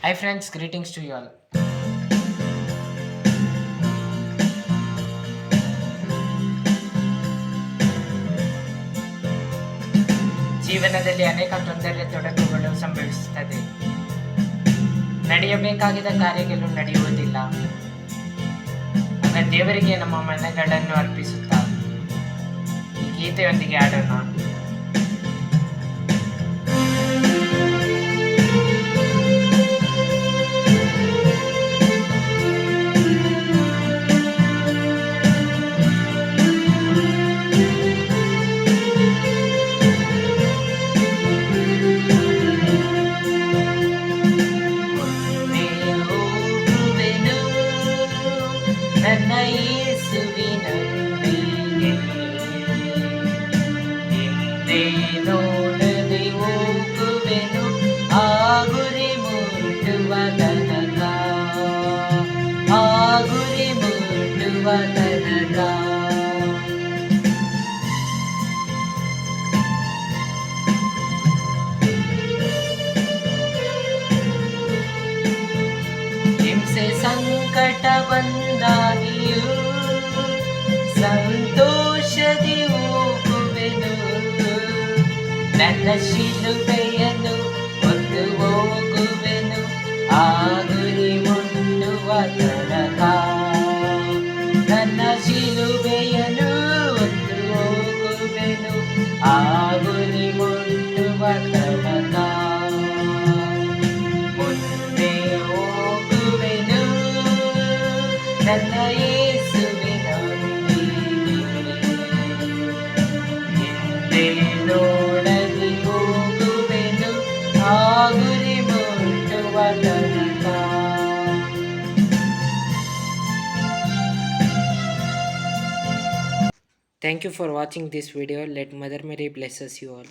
Hi friends, greetings to you all. ಜೀವನದಲ್ಲಿ ಅನೇಕ ತೊಂದರೆ ತೊಡಕುಗಳು ಸಂಭವಿಸುತ್ತದೆ. ನಡೆಯಬೇಕಾಗಿದ್ದ ಕಾರ್ಯಗಳು ನಡೆಯುವುದಿಲ್ಲ. ಆಗ ದೇವರಿಗೆ ನಮ್ಮ ಮನಗಳನ್ನು ಅರ್ಪಿಸುತ್ತಾ ಈ ಗೀತೆಯೊಂದಿಗೆ ಆಡೋಣ. ಮುಂದೆ ಹೋಗುವೆನು ನನ್ನ ಯೇಸುವಿನೊಂದಿಗೆ, ಹಿಂದೆ ನೋಡದೆ ಹೋಗುವೆನು ಆ ಗುರಿ ಮುಟ್ಟುವ ತನಕ, ಆ ಗುರಿ ಮುಟ್ಟುವ ತನಕ. ಹಿಂಸೆ ಸಂಕಟ ಬಂದಾಗಿಯೂ ಸಂತೋಷದಿ ಹೋಗುವೆನು, ನನ್ನ ಶಿಲುಬೆಯನ್ನು ಹೊತ್ತು ಹೋಗುವೆನು ಆ ಗುರಿ ಮುಟ್ಟುವ ತನಕ, ನನ್ನ ಶಿಲುಬೆಯನ್ನು ಹೊತ್ತು ಹೋಗುವೆನು ಆ ಗುರಿ ಮುಟ್ಟುವ ತನಕ. ಮುಂದೆ ಹೋಗುವೆನು ನನ್ನ ಯೇಸುವಿನೊಂದಿಗೆ, ಹಿಂದೆ ನೋಡದೆ ಹೋಗುವೆನು ಆ ಗುರಿ ಮುಟ್ಟುವ ತನಕ. Thank you for watching this video. Let Mother Mary blesses you all.